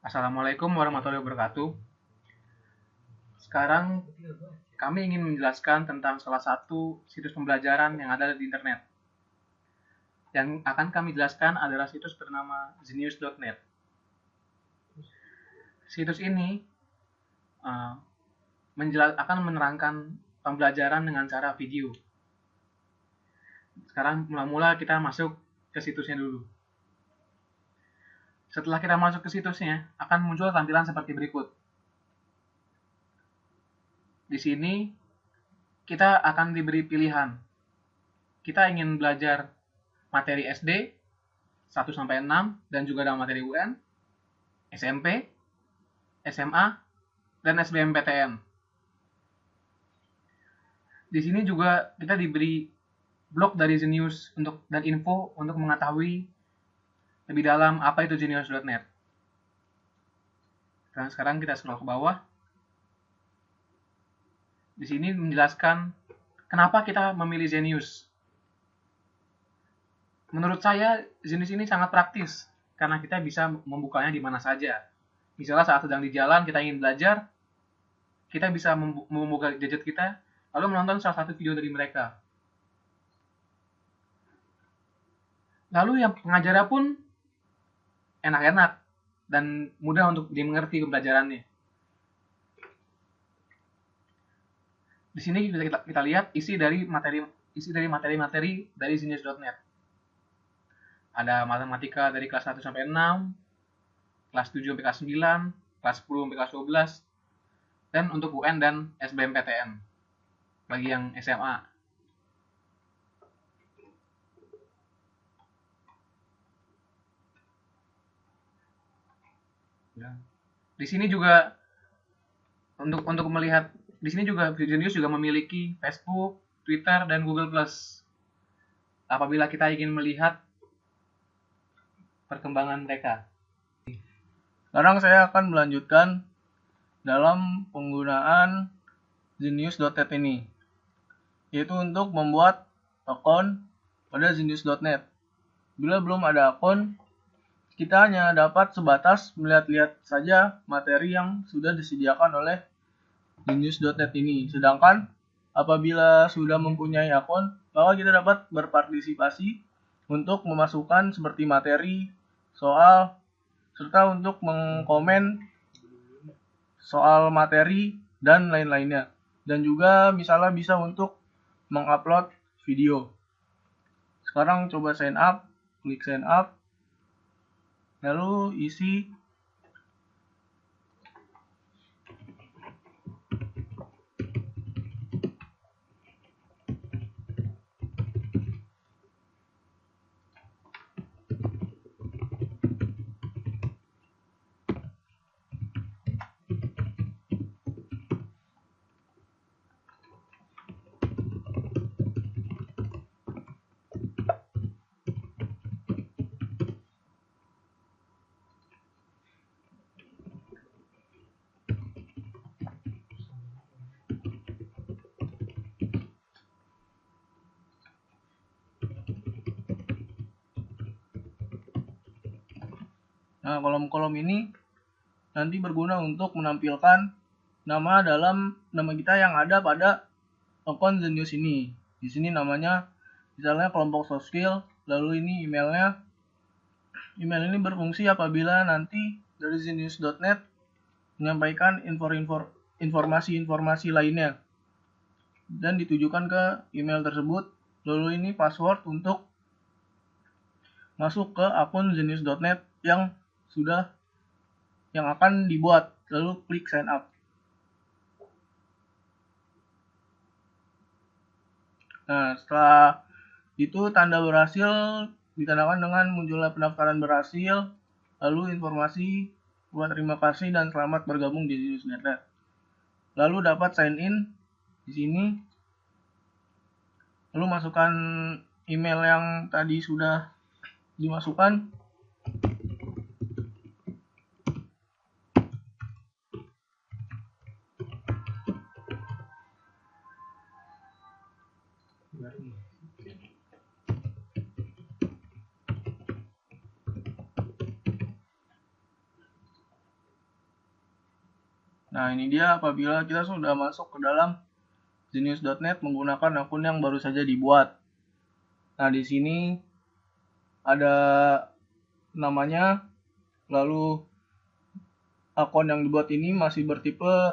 Assalamualaikum warahmatullahi wabarakatuh. Sekarang kami ingin menjelaskan tentang salah satu situs pembelajaran yang ada di internet. Yang akan kami jelaskan adalah situs bernama Zenius.net. Situs ini akan menerangkan pembelajaran dengan cara video. Sekarang mula-mula kita masuk ke situsnya dulu. Setelah kita masuk ke situsnya, akan muncul tampilan seperti berikut. Di sini kita akan diberi pilihan. Kita ingin belajar materi SD 1-6 dan juga ada materi UN, SMP, SMA, dan SBMPTN. Di sini juga kita diberi blog dari Zenius dan info untuk mengetahui lebih dalam apa itu Zenius.net. Dan sekarang kita scroll ke bawah. Di sini menjelaskan kenapa kita memilih Zenius. Menurut saya, Zenius ini sangat praktis karena kita bisa membukanya di mana saja. Misalnya saat sedang di jalan kita ingin belajar, kita bisa membuka gadget kita lalu menonton salah satu video dari mereka. Lalu yang pengajarnya pun enak-enak dan mudah untuk dimengerti pembelajarannya. Di sini kita lihat isi dari materi dari Zenius.net. Ada matematika dari kelas 1 sampai 6, kelas 7 sampai kelas 9, kelas 10 sampai kelas 12, dan untuk UN dan SBMPTN bagi yang SMA. Di sini juga untuk melihat, di sini juga Zenius juga memiliki Facebook, Twitter, dan Google+. Apabila kita ingin melihat perkembangan mereka. Sekarang saya akan melanjutkan dalam penggunaan Zenius.net ini, yaitu untuk membuat akun pada Zenius.net. Bila belum ada akun, kita hanya dapat sebatas melihat-lihat saja materi yang sudah disediakan oleh Zenius.net ini. Sedangkan apabila sudah mempunyai akun, maka kita dapat berpartisipasi untuk memasukkan seperti materi, soal, serta untuk mengkomen soal materi dan lain-lainnya. Dan juga misalnya bisa untuk mengupload video. Sekarang coba sign up, klik sign up, lalu isi Nah, kolom-kolom ini nanti berguna untuk menampilkan nama kita yang ada pada akun Zenius ini. Di sini namanya misalnya kelompok soft skill, lalu ini emailnya. Email ini berfungsi apabila nanti dari Zenius.net menyampaikan informasi-informasi lainnya dan ditujukan ke email tersebut. Lalu ini password untuk masuk ke akun Zenius.net yang akan dibuat, lalu klik sign up. Nah, setelah itu tanda berhasil ditandakan dengan munculnya pendaftaran berhasil, lalu informasi buat terima kasih dan selamat bergabung di Zenius.net. Lalu dapat sign in di sini. Lalu masukkan email yang tadi sudah dimasukkan. Nah, ini dia apabila kita sudah masuk ke dalam Genius.net menggunakan akun yang baru saja dibuat. Nah, di sini ada namanya, lalu akun yang dibuat ini masih bertipe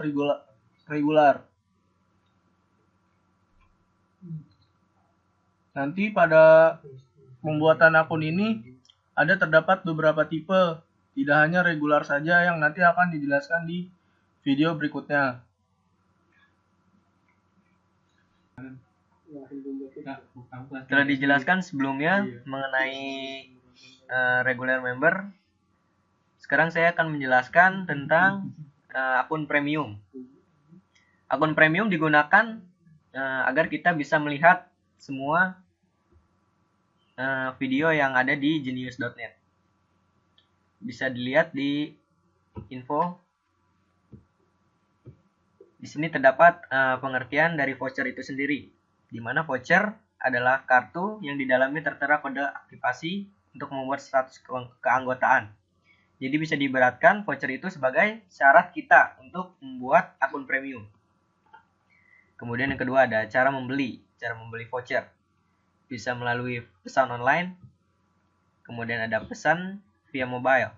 regular. Nanti pada pembuatan akun ini terdapat beberapa tipe, tidak hanya regular saja yang nanti akan dijelaskan di video berikutnya. Telah dijelaskan sebelumnya mengenai regular member. Sekarang saya akan menjelaskan tentang akun premium. Akun premium digunakan agar kita bisa melihat semua video yang ada di Genius.net. Bisa dilihat di info. Di sini terdapat pengertian dari voucher itu sendiri, di mana voucher adalah kartu yang di dalamnya tertera kode aktivasi untuk membuat status keanggotaan. Jadi bisa diibaratkan voucher itu sebagai syarat kita untuk membuat akun premium. Kemudian yang kedua ada cara membeli voucher. Bisa melalui pesan online. Kemudian ada pesan via mobile.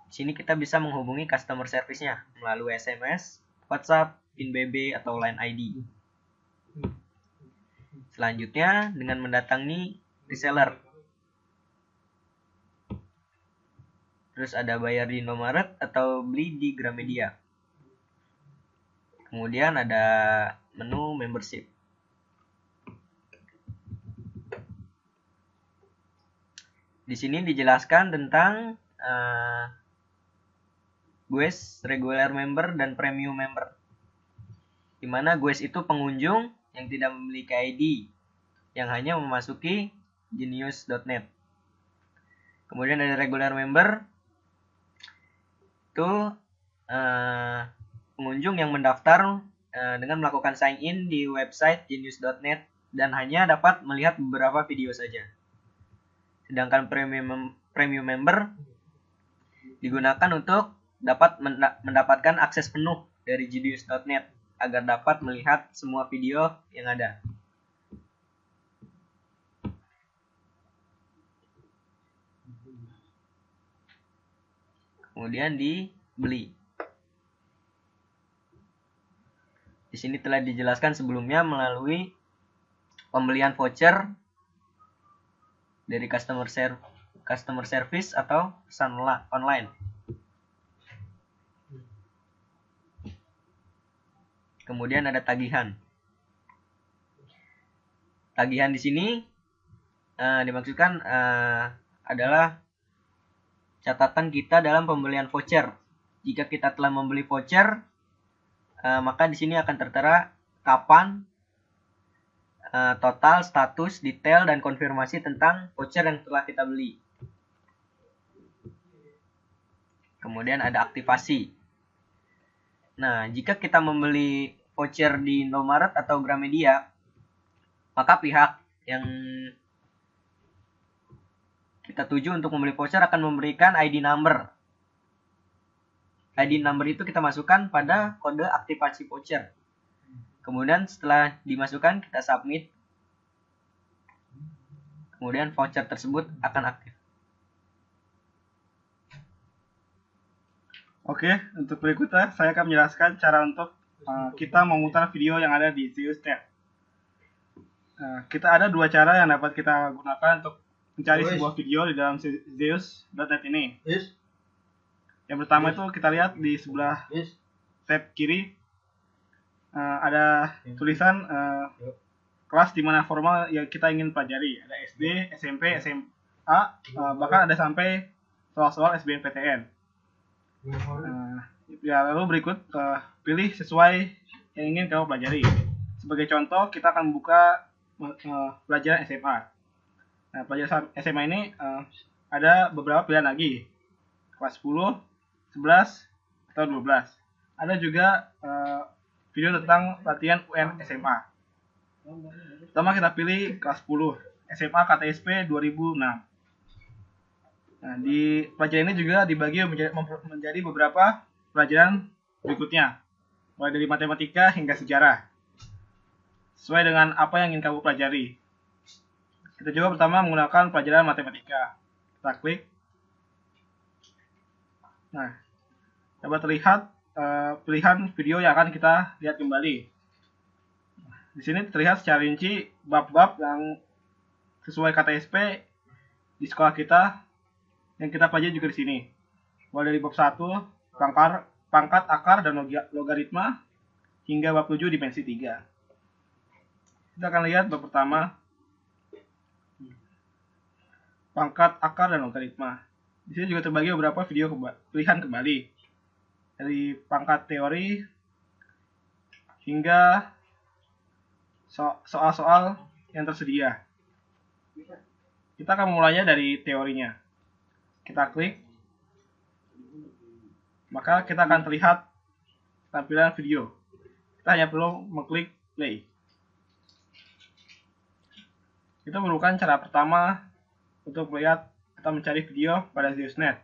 Di sini kita bisa menghubungi customer service-nya melalui SMS, WhatsApp, PIN BB atau Line ID. Selanjutnya dengan mendatangi reseller. Terus ada bayar di Indomaret atau beli di Gramedia. Kemudian ada menu membership. Di sini dijelaskan tentang GUES, regular member, dan premium member. Di mana GUES itu pengunjung yang tidak memiliki ID, yang hanya memasuki Genius.net. Kemudian ada regular member, itu pengunjung yang mendaftar dengan melakukan sign in di website Genius.net dan hanya dapat melihat beberapa video saja. Sedangkan premium member digunakan untuk dapat mendapatkan akses penuh dari Genius.net agar dapat melihat semua video yang ada. Kemudian dibeli. Di sini telah dijelaskan sebelumnya melalui pembelian voucher dari customer service atau pesan online. Kemudian ada tagihan. Tagihan di sini dimaksudkan adalah catatan kita dalam pembelian voucher. Jika kita telah membeli voucher, maka di sini akan tertera kapan, total, status, detail, dan konfirmasi tentang voucher yang telah kita beli. Kemudian ada aktivasi. Nah, jika kita membeli voucher di Indomaret atau Gramedia, maka pihak yang kita tuju untuk membeli voucher akan memberikan ID number. ID number itu kita masukkan pada kode aktivasi voucher. Kemudian setelah dimasukkan, kita submit. Kemudian voucher tersebut akan aktif. Oke, untuk berikutnya saya akan menjelaskan cara untuk kita memutar video yang ada di Zeus.net. Kita ada dua cara yang dapat kita gunakan untuk mencari sebuah video di dalam Zeus.net ini. Yang pertama itu kita lihat di sebelah tab kiri ada tulisan kelas di mana formal yang kita ingin pelajari. Ada SD, SMP, SMA, bahkan ada sampai soal-soal SBMPTN. Lalu berikut pilih sesuai yang ingin kamu pelajari. Sebagai contoh, kita akan membuka pelajaran SMA. Nah, pelajaran SMA ini ada beberapa pilihan lagi, kelas 10, 11, atau 12. Ada juga video tentang latihan UN SMA. Pertama kita pilih kelas 10, SMA KTSP 2006. Nah, di pelajaran ini juga dibagi menjadi beberapa pelajaran berikutnya, mulai dari matematika hingga sejarah, sesuai dengan apa yang ingin kamu pelajari. Kita coba pertama menggunakan pelajaran matematika. Kita klik. Nah, dapat terlihat pilihan video yang akan kita lihat kembali. Di sini terlihat secara rinci bab-bab yang sesuai KTSP di sekolah kita yang kita pelajari juga di sini. Mulai dari bab 1, pangkat, akar, dan logaritma, hingga bab 7 dimensi 3. Kita akan lihat bab pertama, pangkat, akar, dan logaritma. Di sini juga terbagi beberapa video pilihan kembali. Dari pangkat teori hingga soal-soal yang tersedia. Kita akan memulainya dari teorinya. Kita klik, maka kita akan terlihat tampilan video. Kita hanya perlu mengklik play. Kita memerlukan cara pertama untuk melihat atau mencari video pada Zeus.net.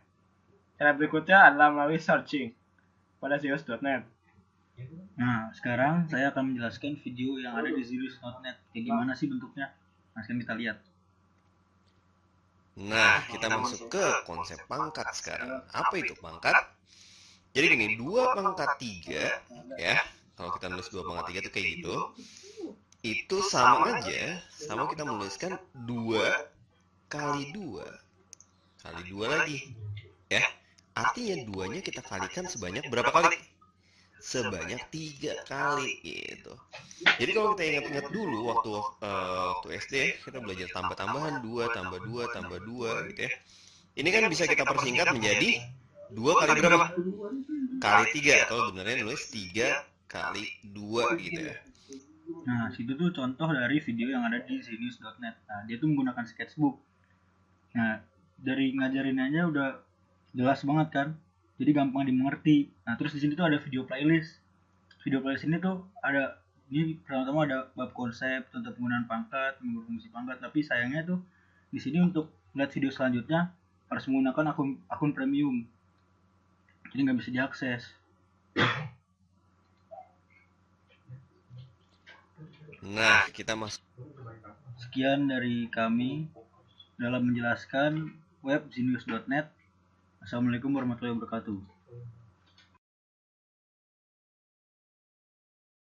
Cara berikutnya adalah melalui searching pada Zeus.net. Nah, sekarang saya akan menjelaskan video yang ada di Zeus.net. Kayak gimana sih bentuknya? Nah, sekarang kita lihat. Nah, kita masuk ke konsep pangkat sekarang. Apa itu pangkat? Jadi gini, 2 pangkat 3, ya. Kalau kita nulis 2 pangkat 3 itu kayak gitu. Itu sama aja, sama kita menuliskan 2 kali 2. Kali 2 lagi, ya. Artinya 2-nya kita kalikan sebanyak berapa kali? Sebanyak 3 kali gitu. Jadi kalau kita ingat-ingat dulu waktu SD kita belajar tambah-tambahan 2 tambah 2 tambah 2 gitu ya. Ini kan bisa kita persingkat menjadi 2 kali berapa? Kali 3 atau sebenarnya nulis 3 kali 2 gitu ya. Nah, situ tuh contoh dari video yang ada di Zenius.net. Nah, dia tuh menggunakan sketchbook. Nah, dari ngajarinnya udah jelas banget kan. Jadi gampang dimengerti. Nah, terus di sini tuh ada video playlist. Video playlist ini tuh ada, ini pertama-tama ada bab konsep, contoh penggunaan pangkat, fungsi pangkat. Tapi sayangnya tuh di sini untuk lihat video selanjutnya harus menggunakan akun premium. Jadi nggak bisa diakses. Nah, kita masuk. Sekian dari kami dalam menjelaskan web Zenius.net. Assalamualaikum warahmatullahi wabarakatuh.